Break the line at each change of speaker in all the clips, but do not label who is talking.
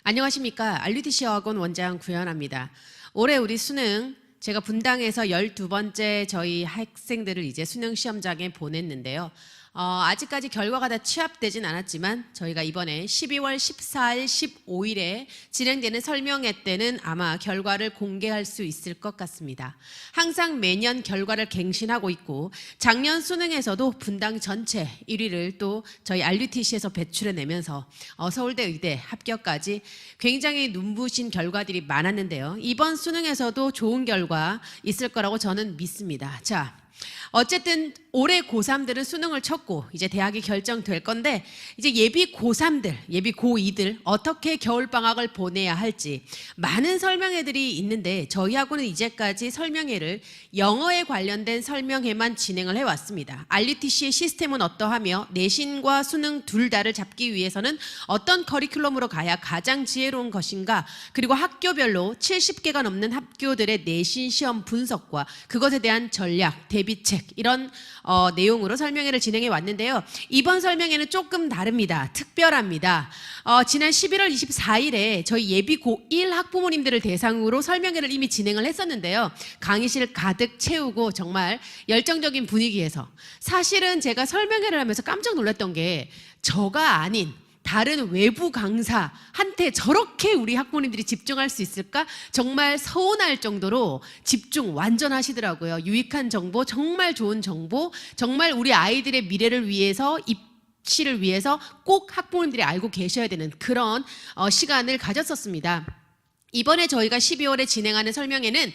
안녕하십니까. RUTC 어학원 원장 구현아입니다. 올해 우리 수능 제가 분당에서 12번째 저희 학생들을 이제 수능 시험장에 보냈는데요. 아직까지 결과가 다 취합되진 않았지만 저희가 이번에 12월 14일, 15일에 진행되는 설명회 때는 아마 결과를 공개할 수 있을 것 같습니다. 항상 매년 결과를 갱신하고 있고 작년 수능에서도 분당 전체 1위를 또 저희 RUTC에서 배출해내면서 서울대 의대 합격까지 굉장히 눈부신 결과들이 많았는데요. 이번 수능에서도 좋은 결과 있을 거라고 저는 믿습니다. 자, 어쨌든 올해 고3들은 수능을 쳤고 이제 대학이 결정될 건데 이제 예비 고3들, 예비 고2들 어떻게 겨울방학을 보내야 할지 많은 설명회들이 있는데 저희 학원은 이제까지 설명회를 영어에 관련된 설명회만 진행을 해왔습니다. RUTC의 시스템은 어떠하며 내신과 수능 둘 다를 잡기 위해서는 어떤 커리큘럼으로 가야 가장 지혜로운 것인가, 그리고 학교별로 70개가 넘는 학교들의 내신 시험 분석과 그것에 대한 전략, 대비책 이런 내용으로 설명회를 진행해 왔는데요. 이번 설명회는 조금 다릅니다. 특별합니다. 지난 11월 24일에 저희 예비 고1 학부모님들을 대상으로 설명회를 이미 진행을 했었는데요. 강의실 가득 채우고 정말 열정적인 분위기에서 사실은 제가 설명회를 하면서 깜짝 놀랐던 게 저가 아닌 다른 외부 강사한테 저렇게 우리 학부모님들이 집중할 수 있을까? 정말 서운할 정도로 집중 완전 하시더라고요. 유익한 정보, 정말 좋은 정보, 정말 우리 아이들의 미래를 위해서 입시를 위해서 꼭 학부모님들이 알고 계셔야 되는 그런 시간을 가졌었습니다. 이번에 저희가 12월에 진행하는 설명회는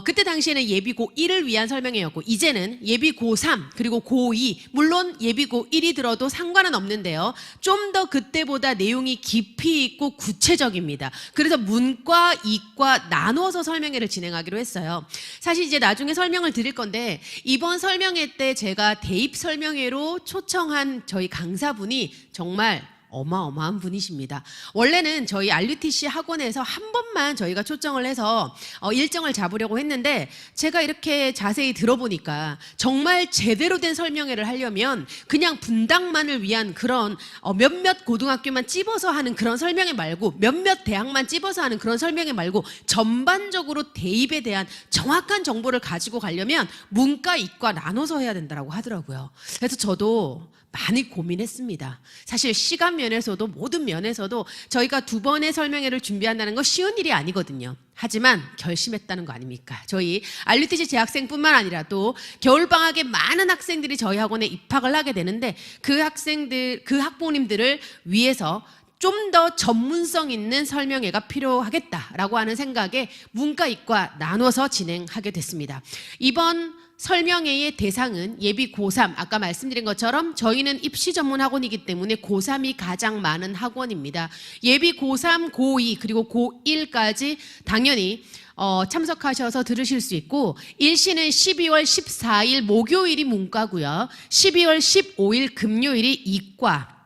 그때 당시에는 예비 고1을 위한 설명회였고 이제는 예비 고3 그리고 고2 물론 예비 고1이 들어도 상관은 없는데요. 좀 더 그때보다 내용이 깊이 있고 구체적입니다. 그래서 문과, 이과 나누어서 설명회를 진행하기로 했어요. 사실 이제 나중에 설명을 드릴 건데 이번 설명회 때 제가 대입 설명회로 초청한 저희 강사분이 정말 어마어마한 분이십니다. 원래는 저희 RUTC 학원에서 한 번만 저희가 초청을 해서 일정을 잡으려고 했는데 제가 이렇게 자세히 들어보니까 정말 제대로 된 설명회를 하려면 그냥 분당만을 위한 그런 몇몇 고등학교만 찝어서 하는 그런 설명회 말고 몇몇 대학만 찝어서 하는 그런 설명회 말고 전반적으로 대입에 대한 정확한 정보를 가지고 가려면 문과, 이과 나눠서 해야 된다고 하더라고요. 그래서 저도 많이 고민했습니다. 사실 시간 면에서도 모든 면에서도 저희가 두 번의 설명회를 준비한다는 건 쉬운 일이 아니거든요. 하지만 결심했다는 거 아닙니까? 저희 RUTC 재학생뿐만 아니라 또 겨울방학에 많은 학생들이 저희 학원에 입학을 하게 되는데 그 학생들, 그 학부모님들을 위해서 좀 더 전문성 있는 설명회가 필요하겠다라고 하는 생각에 문과, 이과 나눠서 진행하게 됐습니다. 이번 설명회의 대상은 예비 고3, 아까 말씀드린 것처럼 저희는 입시 전문 학원이기 때문에 고3이 가장 많은 학원입니다. 예비 고3, 고2 그리고 고1까지 당연히 참석하셔서 들으실 수 있고 일시는 12월 14일 목요일이 문과고요. 12월 15일 금요일이 이과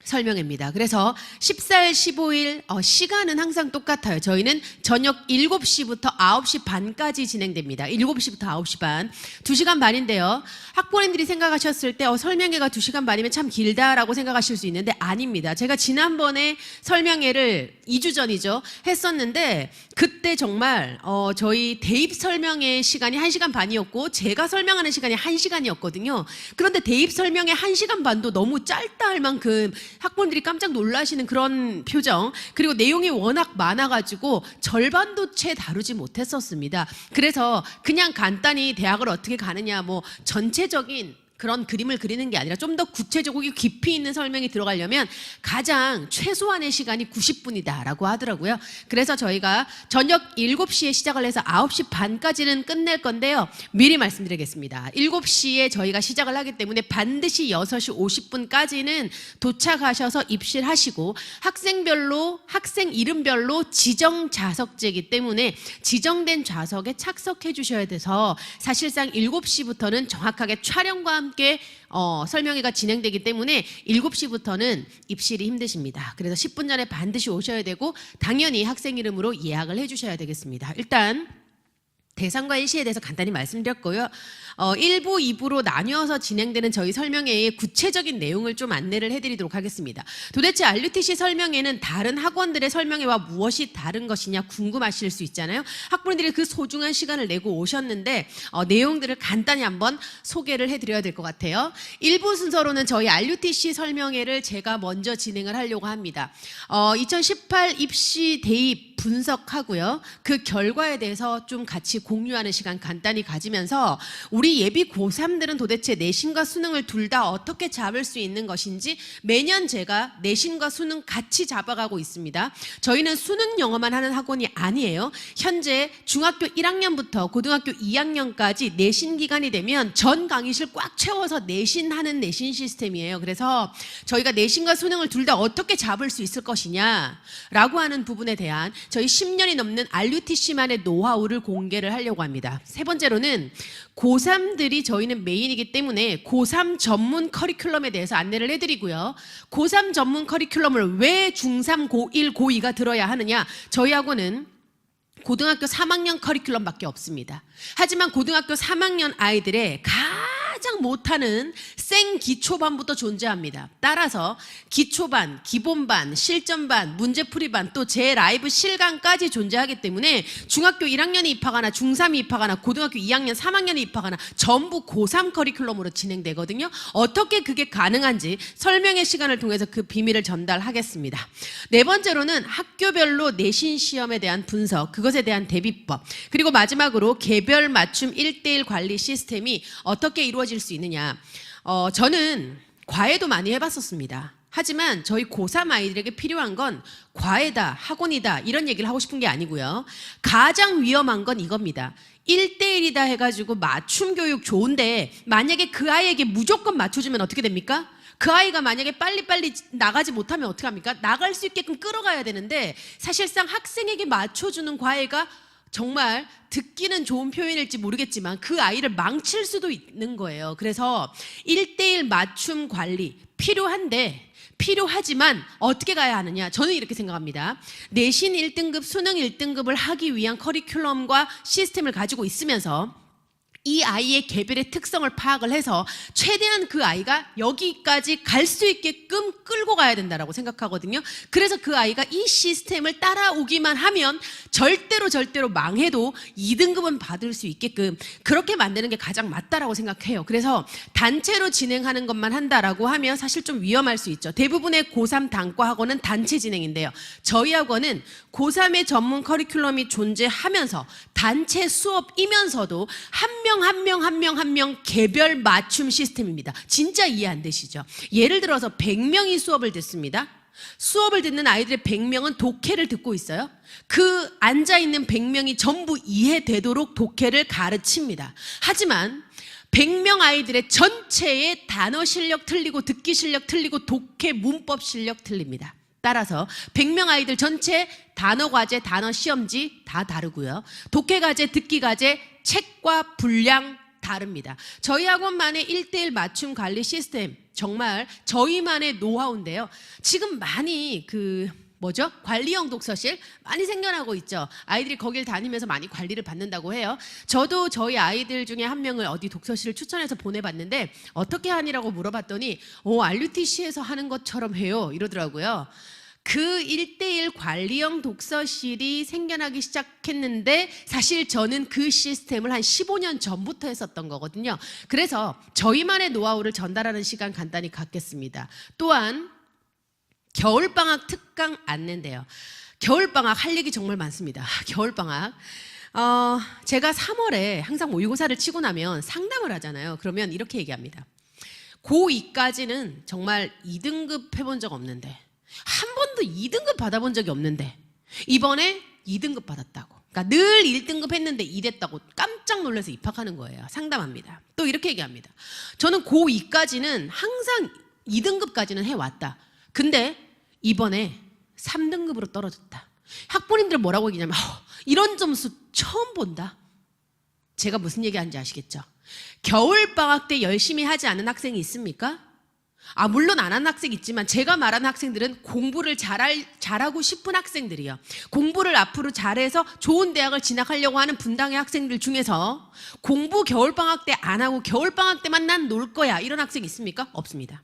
설명회입니다. 그래서 14일, 15일 시간은 항상 똑같아요. 저희는 저녁 7시부터 9시 반까지 진행됩니다. 7시부터 9시 반. 2시간 반인데요. 학부모님들이 생각하셨을 때 설명회가 2시간 반이면 참 길다라고 생각하실 수 있는데 아닙니다. 제가 지난번에 설명회를 2주 전이죠. 했었는데 그때 정말 저희 대입 설명회 시간이 1시간 반이었고 제가 설명하는 시간이 1시간이었거든요. 그런데 대입 설명회 1시간 반도 너무 짧다 할 만큼 학부모님들이 깜짝 놀라시는 그런 표정, 그리고 내용이 워낙 많아가지고 절반도 채 다루지 못했었습니다. 그래서 그냥 간단히 대학을 어떻게 가느냐 뭐 전체적인 그런 그림을 그리는 게 아니라 좀 더 구체적이고 깊이 있는 설명이 들어가려면 가장 최소한의 시간이 90분이다라고 하더라고요. 그래서 저희가 저녁 7시에 시작을 해서 9시 반까지는 끝낼 건데요. 미리 말씀드리겠습니다. 7시에 저희가 시작을 하기 때문에 반드시 6시 50분까지는 도착하셔서 입실 하시고 학생별로, 학생 이름별로 지정 좌석제이기 때문에 지정된 좌석에 착석해 주셔야 돼서 사실상 7시부터는 정확하게 촬영과 함께 설명회가 진행되기 때문에 7시부터는 입실이 힘드십니다. 그래서 10분 전에 반드시 오셔야 되고 당연히 학생 이름으로 예약을 해주셔야 되겠습니다. 일단 대상과 일시에 대해서 간단히 말씀드렸고요. 1부, 2부로 나뉘어서 진행되는 저희 설명회의 구체적인 내용을 좀 안내를 해드리도록 하겠습니다. 도대체 RUTC 설명회는 다른 학원들의 설명회와 무엇이 다른 것이냐 궁금하실 수 있잖아요. 학부모님들이 그 소중한 시간을 내고 오셨는데 내용들을 간단히 한번 소개를 해드려야 될 것 같아요. 1부 순서로는 저희 RUTC 설명회를 제가 먼저 진행을 하려고 합니다. 2018 입시 대입 분석하고요. 그 결과에 대해서 좀 같이 공유하는 시간 간단히 가지면서 우리 예비 고3들은 도대체 내신과 수능을 둘 다 어떻게 잡을 수 있는 것인지 매년 제가 내신과 수능 같이 잡아가고 있습니다. 저희는 수능 영어만 하는 학원이 아니에요. 현재 중학교 1학년부터 고등학교 2학년까지 내신 기간이 되면 전 강의실 꽉 채워서 내신하는 내신 시스템이에요. 그래서 저희가 내신과 수능을 둘 다 어떻게 잡을 수 있을 것이냐라고 하는 부분에 대한 저희 10년이 넘는 RUTC만의 노하우를 공개를 하려고 합니다. 세 번째로는 고3들이 저희는 메인이기 때문에 고3 전문 커리큘럼에 대해서 안내를 해드리고요. 고3 전문 커리큘럼을 왜 중3, 고1, 고2가 들어야 하느냐? 저희 학원은 고등학교 3학년 커리큘럼밖에 없습니다. 하지만 고등학교 3학년 아이들의 가장 못하는 생 기초반부터 존재합니다. 따라서 기초반, 기본반, 실전반, 문제풀이반 또 제 라이브 실강까지 존재하기 때문에 중학교 1학년이 입학하나 중3이 입학하나 고등학교 2학년, 3학년이 입학하나 전부 고3 커리큘럼으로 진행되거든요. 어떻게 그게 가능한지 설명의 시간을 통해서 그 비밀을 전달하겠습니다. 네 번째로는 학교별로 내신 시험에 대한 분석, 그것에 대한 대비법, 그리고 마지막으로 개별 맞춤 1:1 관리 시스템이 어떻게 이루어질 수 있느냐. 저는 과외도 많이 해봤었습니다. 하지만 저희 고3 아이들에게 필요한 건 과외다, 학원이다 이런 얘기를 하고 싶은 게 아니고요. 가장 위험한 건 이겁니다. 1:1이다 해가지고 맞춤 교육 좋은데 만약에 그 아이에게 무조건 맞춰주면 어떻게 됩니까? 그 아이가 만약에 빨리빨리 나가지 못하면 어떻게 합니까? 나갈 수 있게끔 끌어가야 되는데 사실상 학생에게 맞춰주는 과외가 정말 듣기는 좋은 표현일지 모르겠지만 그 아이를 망칠 수도 있는 거예요. 그래서 1:1 맞춤 관리 필요하지만 어떻게 가야 하느냐? 저는 이렇게 생각합니다. 내신 1등급, 수능 1등급을 하기 위한 커리큘럼과 시스템을 가지고 있으면서 이 아이의 개별의 특성을 파악을 해서 최대한 그 아이가 여기까지 갈 수 있게끔 끌고 가야 된다고 생각하거든요. 그래서 그 아이가 이 시스템을 따라오기만 하면 절대로 망해도 2등급은 받을 수 있게끔 그렇게 만드는 게 가장 맞다라고 생각해요. 그래서 단체로 진행하는 것만 한다라고 하면 사실 좀 위험할 수 있죠. 대부분의 고3 단과 학원은 단체 진행인데요. 저희 학원은 고3의 전문 커리큘럼이 존재하면서 단체 수업이면서도 한 명 개별 맞춤 시스템입니다. 진짜 이해 안 되시죠? 예를 들어서 100명이 수업을 듣습니다. 수업을 듣는 아이들의 100명은 독해를 듣고 있어요. 그 앉아있는 100명이 전부 이해되도록 독해를 가르칩니다. 하지만 100명 아이들의 전체의 단어 실력 틀리고 듣기 실력 틀리고 독해 문법 실력 틀립니다. 따라서 100명 아이들 전체 단어 과제, 단어 시험지 다 다르고요. 독해 과제, 듣기 과제, 책과 분량 다릅니다. 저희 학원만의 1:1 맞춤 관리 시스템 정말 저희만의 노하우인데요. 지금 많이 관리형 독서실 많이 생겨나고 있죠. 아이들이 거길 다니면서 많이 관리를 받는다고 해요. 저도 저희 아이들 중에 한 명을 어디 독서실을 추천해서 보내봤는데 어떻게 하니라고 물어봤더니 RUTC에서 하는 것처럼 해요 이러더라고요. 그 1:1 관리형 독서실이 생겨나기 시작했는데 사실 저는 그 시스템을 한 15년 전부터 했었던 거거든요. 그래서 저희만의 노하우를 전달하는 시간 간단히 갖겠습니다. 또한 겨울방학 특강 안내인데요. 겨울방학 할 얘기 정말 많습니다. 겨울방학. 제가 3월에 항상 모의고사를 치고 나면 상담을 하잖아요. 그러면 이렇게 얘기합니다. 고2까지는 정말 2등급 해본 적 없는데 한 번도 2등급 받아본 적이 없는데 이번에 2등급 받았다고. 그러니까 늘 1등급 했는데 2 됐다고 깜짝 놀라서 입학하는 거예요. 상담합니다. 또 이렇게 얘기합니다. 저는 고2까지는 항상 2등급까지는 해왔다. 근데 이번에 3등급으로 떨어졌다. 학부모님들 뭐라고 얘기냐면 이런 점수 처음 본다. 제가 무슨 얘기하는지 아시겠죠? 겨울방학 때 열심히 하지 않은 학생이 있습니까? 물론 안 하는 학생 있지만 제가 말하는 학생들은 공부를 잘하고 싶은 학생들이요. 공부를 앞으로 잘해서 좋은 대학을 진학하려고 하는 분당의 학생들 중에서 공부 겨울방학 때 안 하고 겨울방학 때만 난 놀 거야 이런 학생 있습니까? 없습니다.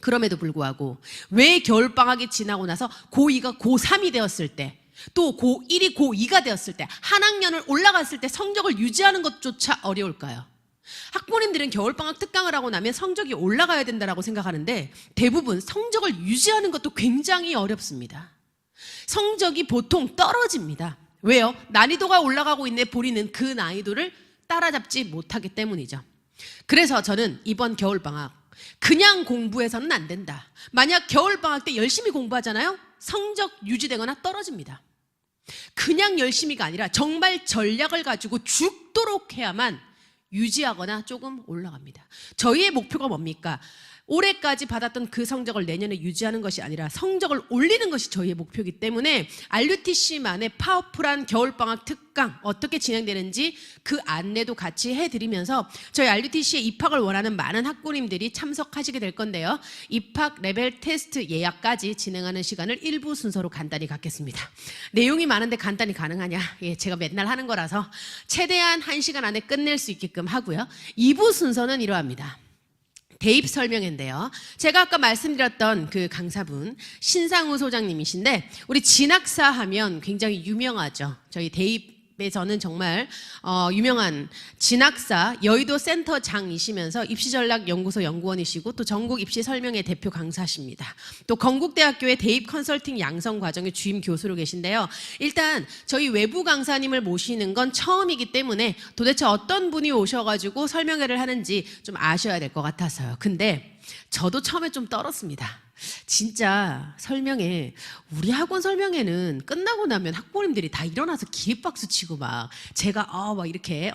그럼에도 불구하고 왜 겨울방학이 지나고 나서 고2가 고3이 되었을 때 또 고1이 고2가 되었을 때 한 학년을 올라갔을 때 성적을 유지하는 것조차 어려울까요? 학부모님들은 겨울방학 특강을 하고 나면 성적이 올라가야 된다고 생각하는데 대부분 성적을 유지하는 것도 굉장히 어렵습니다. 성적이 보통 떨어집니다. 왜요? 난이도가 올라가고 있는데 본인은 그 난이도를 따라잡지 못하기 때문이죠. 그래서 저는 이번 겨울방학 그냥 공부해서는 안 된다. 만약 겨울방학 때 열심히 공부하잖아요? 성적 유지되거나 떨어집니다. 그냥 열심히가 아니라 정말 전략을 가지고 죽도록 해야만 유지하거나 조금 올라갑니다. 저희의 목표가 뭡니까? 올해까지 받았던 그 성적을 내년에 유지하는 것이 아니라 성적을 올리는 것이 저희의 목표이기 때문에 RUTC만의 파워풀한 겨울방학 특강 어떻게 진행되는지 그 안내도 같이 해드리면서 저희 RUTC에 입학을 원하는 많은 학부모님들이 참석하시게 될 건데요. 입학 레벨 테스트 예약까지 진행하는 시간을 1부 순서로 간단히 갖겠습니다. 내용이 많은데 간단히 가능하냐? 제가 맨날 하는 거라서 최대한 1시간 안에 끝낼 수 있게끔 하고요. 2부 순서는 이러합니다. 대입 설명회인데요. 제가 아까 말씀드렸던 그 강사분 신상우 소장님이신데 우리 진학사 하면 굉장히 유명하죠. 저희 대입에서는 정말 유명한 진학사 여의도 센터장이시면서 입시전략연구소 연구원이시고 또 전국 입시 설명회 대표 강사십니다. 또 건국대학교의 대입 컨설팅 양성 과정의 주임 교수로 계신데요. 일단 저희 외부 강사님을 모시는 건 처음이기 때문에 도대체 어떤 분이 오셔가지고 설명회를 하는지 좀 아셔야 될 것 같아서요. 근데 저도 처음에 좀 떨었습니다. 진짜 설명회, 우리 학원 설명회는 끝나고 나면 학부모님들이 다 일어나서 기립박수 치고 막 제가 막 이렇게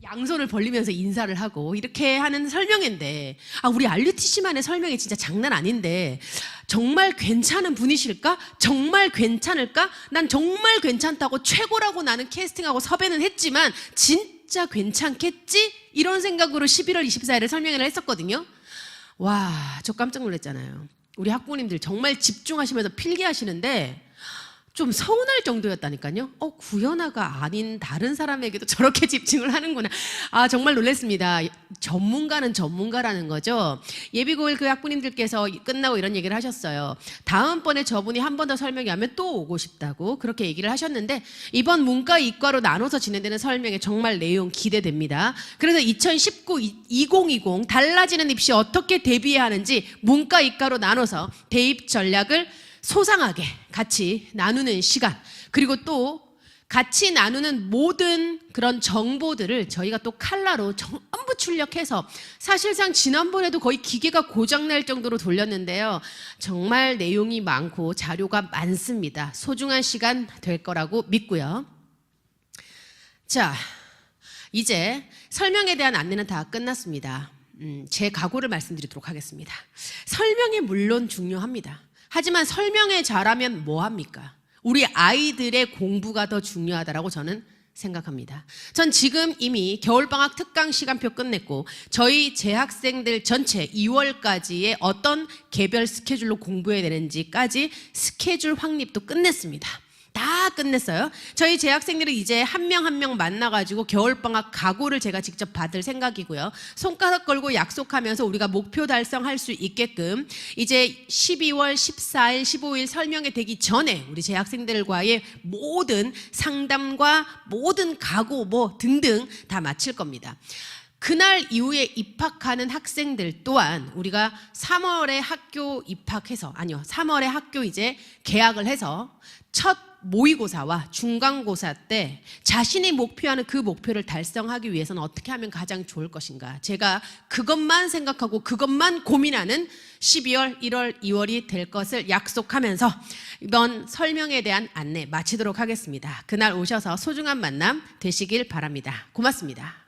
양손을 벌리면서 인사를 하고 이렇게 하는 설명회인데 우리 RUTC만의 설명회 진짜 장난 아닌데 정말 괜찮은 분이실까? 정말 괜찮을까? 난 정말 괜찮다고 최고라고 나는 캐스팅하고 섭외는 했지만 진짜 괜찮겠지? 이런 생각으로 11월 24일에 설명회를 했었거든요. 와, 저 깜짝 놀랐잖아요. 우리 학부모님들 정말 집중하시면서 필기하시는데 좀 서운할 정도였다니까요. 구현아가 아닌 다른 사람에게도 저렇게 집중을 하는구나. 정말 놀랐습니다. 전문가는 전문가라는 거죠. 예비고일 그 학부님들께서 끝나고 이런 얘기를 하셨어요. 다음번에 저분이 한 번 더 설명회하면 또 오고 싶다고 그렇게 얘기를 하셨는데 이번 문과 이과로 나눠서 진행되는 설명회 정말 내용 기대됩니다. 그래서 2019-2020 달라지는 입시 어떻게 대비해야 하는지 문과 이과로 나눠서 대입 전략을 소상하게 같이 나누는 시간, 그리고 또 같이 나누는 모든 그런 정보들을 저희가 또 칼라로 전부 출력해서 사실상 지난번에도 거의 기계가 고장날 정도로 돌렸는데요. 정말 내용이 많고 자료가 많습니다. 소중한 시간 될 거라고 믿고요. 자, 이제 설명에 대한 안내는 다 끝났습니다. 제 각오를 말씀드리도록 하겠습니다. 설명이 물론 중요합니다. 하지만 설명회 잘하면 뭐합니까? 우리 아이들의 공부가 더 중요하다고 저는 생각합니다. 전 지금 이미 겨울방학 특강 시간표 끝냈고 저희 재학생들 전체 2월까지의 어떤 개별 스케줄로 공부해야 되는지까지 스케줄 확립도 끝냈습니다. 다 끝냈어요. 저희 재학생들은 이제 한 명 한 명 만나가지고 겨울방학 각오를 제가 직접 받을 생각이고요. 손가락 걸고 약속하면서 우리가 목표 달성할 수 있게끔 이제 12월 14일, 15일 설명회 되기 전에 우리 재학생들과의 모든 상담과 모든 각오 등등 다 마칠 겁니다. 그날 이후에 입학하는 학생들 또한 우리가 3월에 학교 입학해서 3월에 학교 이제 개학을 해서 첫 모의고사와 중간고사 때 자신이 목표하는 그 목표를 달성하기 위해서는 어떻게 하면 가장 좋을 것인가, 제가 그것만 생각하고 그것만 고민하는 12월, 1월, 2월이 될 것을 약속하면서 이번 설명에 대한 안내 마치도록 하겠습니다. 그날 오셔서 소중한 만남 되시길 바랍니다. 고맙습니다.